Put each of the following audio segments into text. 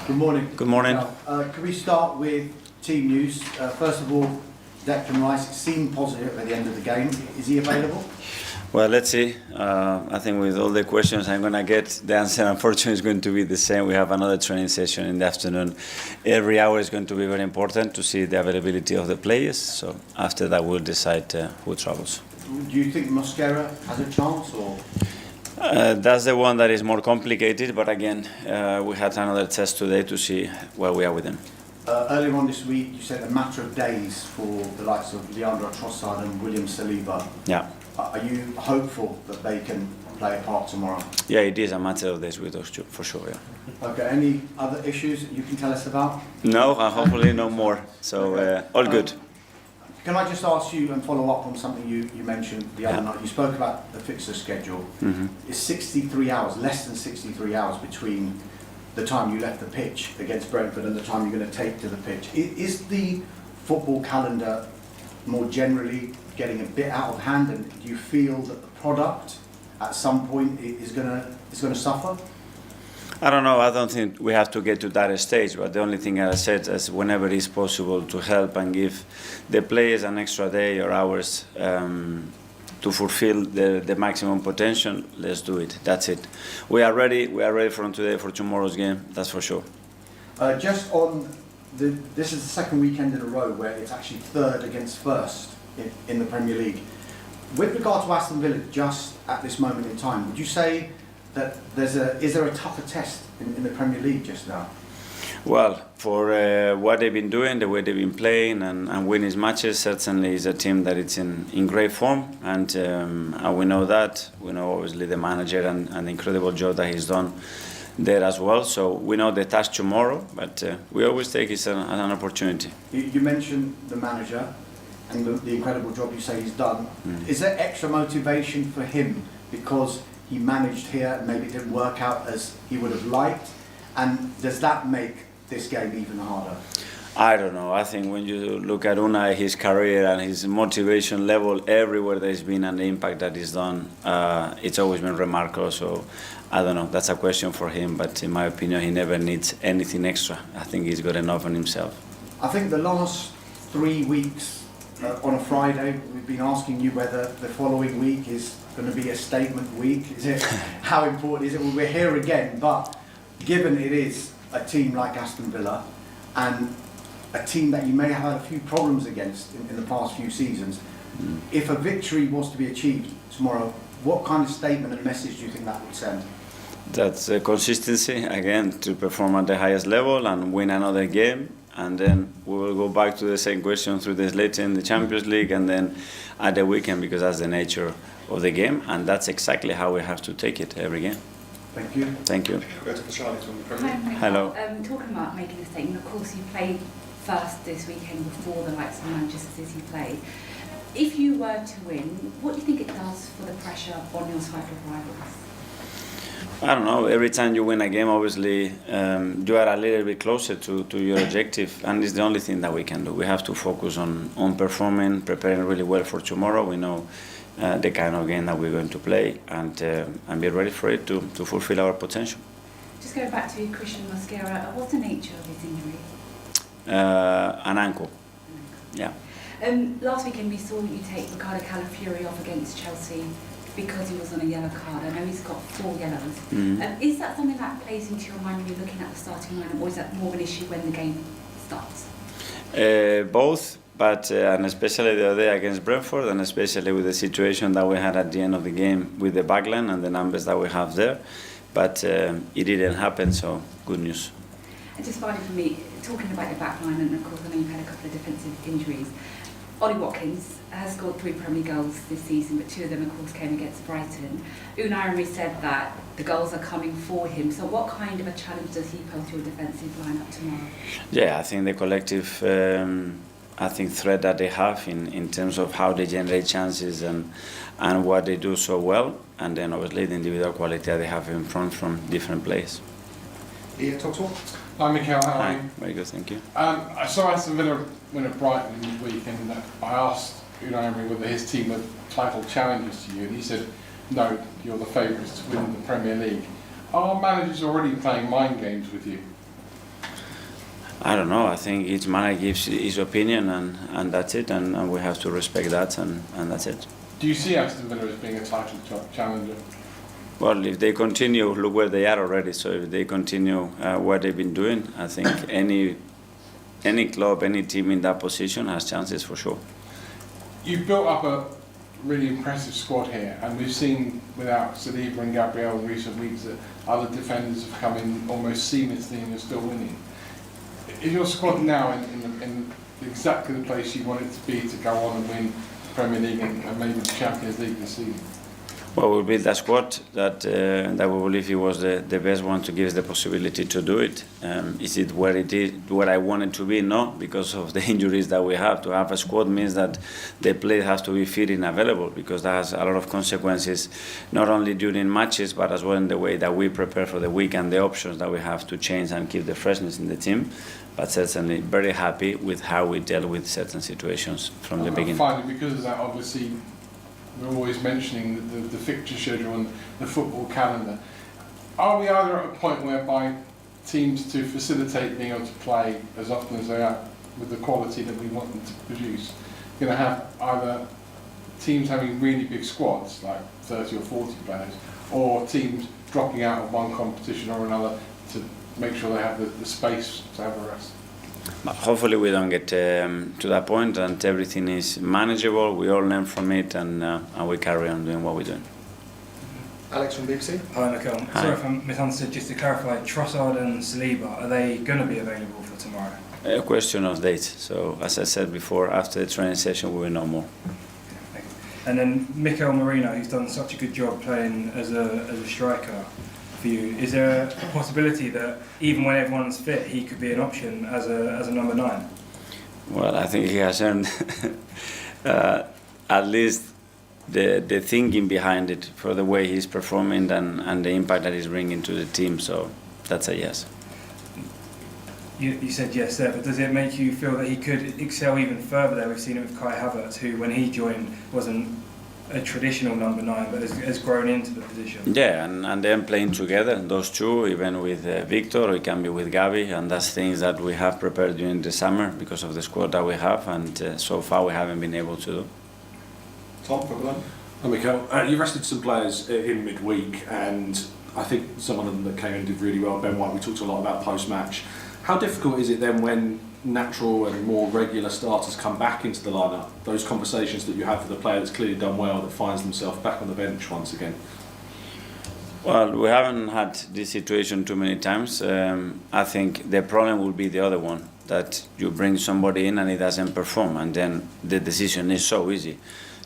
Good morning. Good morning. Can we start with team news? First of all, Ra이s seemed positive at the end of the game. Is he available? Well, let's see. I think with all the questions I'm going to get, the answer unfortunately is going to be the same. We have another training session in the afternoon. Every hour is going to be very important to see the availability of the players. So after that, we'll decide who travels. Do you think Mosquera has a chance, or? That's the one that is more complicated. But again, we had another test today to see where we are with him. Earlier on this week, you said a matter of days for the likes of Leandro Trossard and William Saliba. Yeah. Are you hopeful that they can play a part tomorrow? Yeah, it is a matter of days with those two, for sure, yeah. Okay, any other issues you can tell us about? No, hopefully no more. So, okay. All good. Can I just ask you and follow up on something you mentioned the other night? You spoke about the fixture schedule. Mm-hmm. It's 63 hours, less than 63 hours between the time you left the pitch against Brentford and the time you're going to take to the pitch. Is the football calendar more generally getting a bit out of hand, and do you feel that the product at some point is going to suffer? I don't know. I don't think we have to get to that stage. But the only thing I said is whenever it is possible to help and give the players an extra day or hours to fulfill the maximum potential, let's do it. That's it. We are ready. We are ready from today for tomorrow's game. That's for sure. Just on this is the second weekend in a row where it's actually third against first in the Premier League. With regard to Aston Villa, just at this moment in time, would you say that is there a tougher test in the Premier League just now? Well, for what they've been doing, the way they've been playing and winning matches, certainly is a team that is in great form, and we know that. We know obviously the manager and the incredible job that he's done there as well. So we know the task tomorrow, but we always take it as an opportunity. You mentioned the manager and the incredible job you say he's done. Is there extra motivation for him because he managed here and maybe it didn't work out as he would have liked? And does that make this game even harder? I don't know. I think when you look at Unai, his career and his motivation level everywhere that he's been and the impact that he's done, it's always been remarkable. So I don't know. That's a question for him. But in my opinion, he never needs anything extra. I think he's got enough on himself. I think the last 3 weeks on a Friday, we've been asking you whether the following week is going to be a statement week. Is it? How important is it? Well, we're here again, but given it is a team like Aston Villa and a team that you may have had a few problems against in the past few seasons, if a victory was to be achieved tomorrow, what kind of statement and message do you think that would send? That's consistency, again, to perform at the highest level and win another game. And then we will go back to the same question 3 days later in the Champions League and then at the weekend, because that's the nature of the game. And that's exactly how we have to take it every game. Thank you. Thank you. Hi, Hello. Talking about making a statement, of course you played first this weekend before the likes of Manchester City played. If you were to win, what do you think it does for the pressure on your side of rivals? I don't know. Every time you win a game, obviously, you are a little bit closer to your objective, and it's the only thing that we can do. We have to focus on performing, preparing really well for tomorrow. We know the kind of game that we're going to play, and be ready for it to fulfill our potential. Just going back to Christian Mosquera, what's the nature of his injury? An ankle. Yeah. Last weekend we saw you take Ricardo Calafiori off against Chelsea because he was on a yellow card. I know he's got 4 yellows. Is that something that plays into your mind when you're looking at the starting lineup, or is that more of an issue when the game starts? Both, but and especially the other day against Brentford, and especially with the situation that we had at the end of the game with the backline and the numbers that we have there. But it didn't happen, so good news. And just finally for me, talking about your backline, and of course I know you've had a couple of defensive injuries. Ollie Watkins has scored 3 Premier League goals this season, but 2 of them, of course, came against Brighton. Unai Emery said that the goals are coming for him. So what kind of a challenge does he pose to your defensive lineup tomorrow? Yeah, I think the collective threat that they have in terms of how they generate chances and what they do so well, and then obviously the individual quality that they have in front from different players. Yeah, talk. Hi Mikael, how are you? Very good, thank you. I saw Aston Villa win at Brighton midweek, and I asked Unai Emery whether his team were title challengers to you, and he said, no, you're the favourites to win the Premier League. Are managers already playing mind games with you? I don't know. I think each manager gives his opinion, and that's it, and we have to respect that, and that's it. Do you see Aston Villa as being a title challenger? Well, if they continue, look where they are already. So if they continue what they've been doing, I think any club, any team in that position has chances for sure. You've built up a really impressive squad here, and we've seen without Saliba and Gabriel in recent weeks that other defenders have come in almost seamlessly and you're still winning. Is your squad now in exactly the place you want it to be to go on and win the Premier League and maybe the Champions League this season? Well, we built a squad that we believe it was the best one to give us the possibility to do it. Is it where I want it to be? No, because of the injuries that we have. To have a squad means that the player has to be fit and available, because that has a lot of consequences, not only during matches, but as well in the way that we prepare for the week and the options that we have to change and keep the freshness in the team. But certainly very happy with how we dealt with certain situations from the beginning. Finally, because of that, obviously, we're always mentioning the fixture schedule and the football calendar. Are we either at a point whereby teams, to facilitate being able to play as often as they are with the quality that we want them to produce, going to have either teams having really big squads, like 30 or 40 players, or teams dropping out of one competition or another to make sure they have the space to have a rest? But hopefully we don't get to that point, and everything is manageable. We all learn from it, and we carry on doing what we're doing. Alex from BBC. Hi, Mikael. Hi. Sorry if I misunderstood. Just to clarify, Trossard and Saliba, are they going to be available for tomorrow? A question of date. So as I said before, after the training session we will know more. Okay. And then Mikel Merino, who's done such a good job playing as a striker for you. Is there a possibility that even when everyone's fit, he could be an option as a number 9? Well, I think he has earned at least the thinking behind it for the way he's performing and the impact that he's bringing to the team. So that's a yes. You said yes there, but does it make you feel that he could excel even further there? We've seen it with Kai Havertz, who when he joined wasn't a traditional number 9, but has grown into the position. Yeah, and then playing together, those two, even with Victor, it can be with Gabi, and that's things that we have prepared during the summer because of the squad that we have, and so far we haven't been able to do. Tom from London. Hi, Mikael. You rested some players in midweek, and I think some of them that came in did really well. Ben White, we talked a lot about post-match. How difficult is it then when natural and more regular starters come back into the lineup? Those conversations that you have with the player that's clearly done well, that finds themselves back on the bench once again. Well, we haven't had this situation too many times. I think the problem will be the other one, that you bring somebody in and he doesn't perform, and then the decision is so easy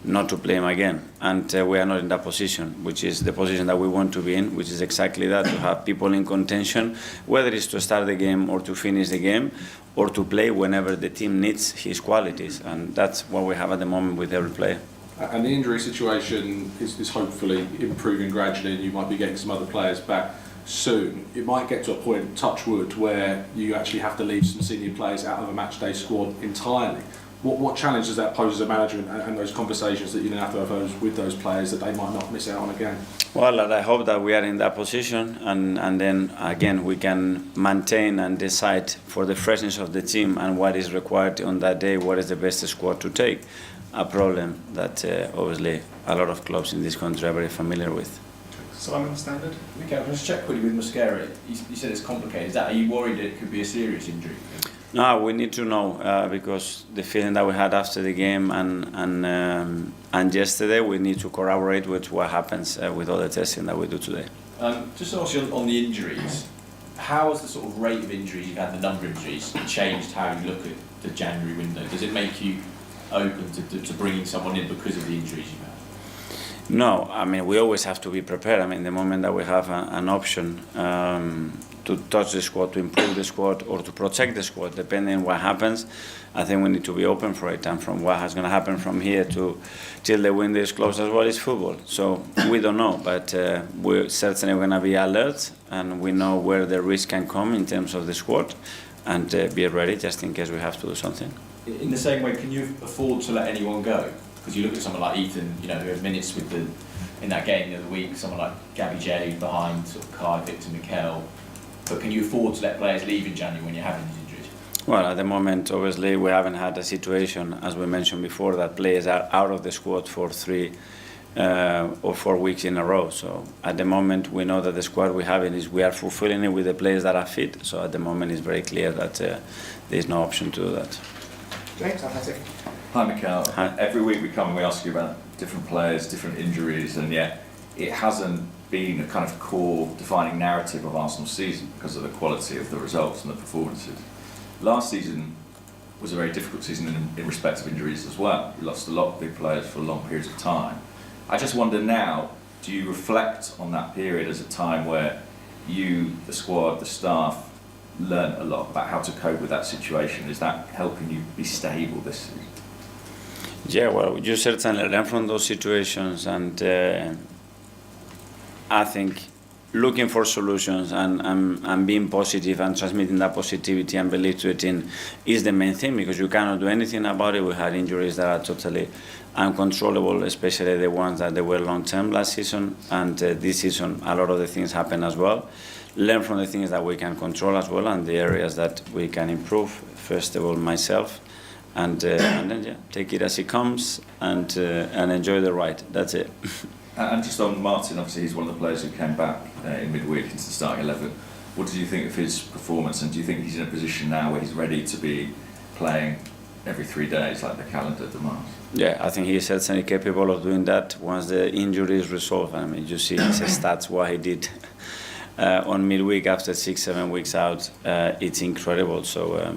not to play him again. And we are not in that position, which is the position that we want to be in, which is exactly that, to have people in contention, whether it's to start the game or to finish the game, or to play whenever the team needs his qualities. And that's what we have at the moment with every player. And the injury situation is hopefully improving gradually, and you might be getting some other players back soon. It might get to a point, touch wood, where you actually have to leave some senior players out of a matchday squad entirely. What challenge does that pose as a manager, and those conversations that you have to have with those players that they might not miss out on again? Well, I hope that we are in that position, and then again we can maintain and decide for the freshness of the team and what is required on that day, what is the best squad to take. A problem that obviously a lot of clubs in this country are very familiar with. Simon Standard. Mikael, just check quickly with Mosquera. You said it's complicated. Are you worried it could be a serious injury? No, we need to know because the feeling that we had after the game and yesterday, we need to corroborate with what happens with all the testing that we do today. Just also on the injuries, how has the sort of rate of injuries you've had, the number of injuries, changed how you look at the January window? Does it make you open to bringing someone in because of the injuries you've had? No, I mean, we always have to be prepared. I mean, the moment that we have an option to touch the squad, to improve the squad, or to protect the squad, depending on what happens, I think we need to be open for it. And from what is going to happen from here till the window is closed as well is football. So we don't know, but we're certainly going to be alert, and we know where the risk can come in terms of the squad, and be ready just in case we have to do something. In the same way, can you afford to let anyone go? Because you look at someone like Ethan, who had minutes in that game the other week, someone like Gabby J behind sort of Kai, Victor, Mikael. but can you afford to let players leave in January when you're having these injuries? Well, at the moment, obviously, we haven't had a situation, as we mentioned before, that players are out of the squad for 3 or 4 weeks in a row. So at the moment, we know that the squad we have we are fulfilling it with the players that are fit. So at the moment, it's very clear that there is no option to do that. James, Athletic. Hi, Mikael. Hi. Every week we come and we ask you about different players, different injuries, and yet it hasn't been a kind of core defining narrative of Arsenal's season because of the quality of the results and the performances. Last season was a very difficult season in respect of injuries as well. We lost a lot of big players for long periods of time. I just wonder now, do you reflect on that period as a time where you, the squad, the staff, learned a lot about how to cope with that situation? Is that helping you be stable this season? Yeah, well, you certainly learn from those situations, and I think looking for solutions and being positive and transmitting that positivity and belief to the team is the main thing, because you cannot do anything about it. We had injuries that are totally uncontrollable, especially the ones that they were long-term last season, and this season a lot of the things happen as well. Learn from the things that we can control as well and the areas that we can improve. First of all, myself, and then take it as it comes and enjoy the ride. That's it. And just on Martin, obviously he's one of the players who came back in midweek into the starting 11. What did you think of his performance, and do you think he's in a position now where he's ready to be playing every 3 days like the calendar demands? Yeah, I think he's certainly capable of doing that once the injury is resolved. I mean, you see his stats, what he did on midweek after 6-7 weeks out. It's incredible. So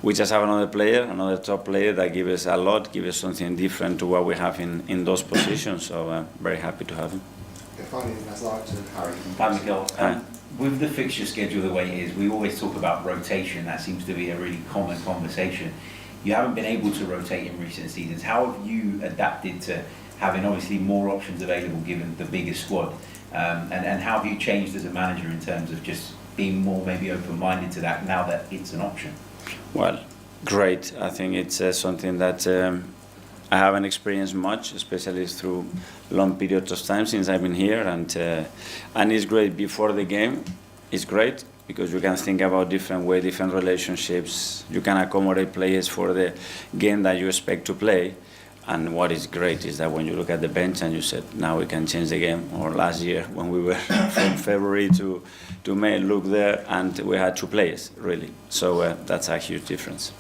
we just have another player, another top player that gives us a lot, gives us something different to what we have in those positions. So very happy to have him. Okay, finally, that's like to Harry. Hi, Mikael. With the fixture schedule the way it is, we always talk about rotation. That seems to be a really common conversation. You haven't been able to rotate in recent seasons. How have you adapted to having obviously more options available given the bigger squad? And how have you changed as a manager in terms of just being more maybe open-minded to that now that it's an option? Well, great. I think it's something that I haven't experienced much, especially through long periods of time since I've been here, and it's great before the game. It's great because you can think about different ways, different relationships. You can accommodate players for the game that you expect to play. And what is great is that when you look at the bench and you said, now we can change the game. Or last year when we were from February to May, look there and we had 2 players, really. So that's a huge difference.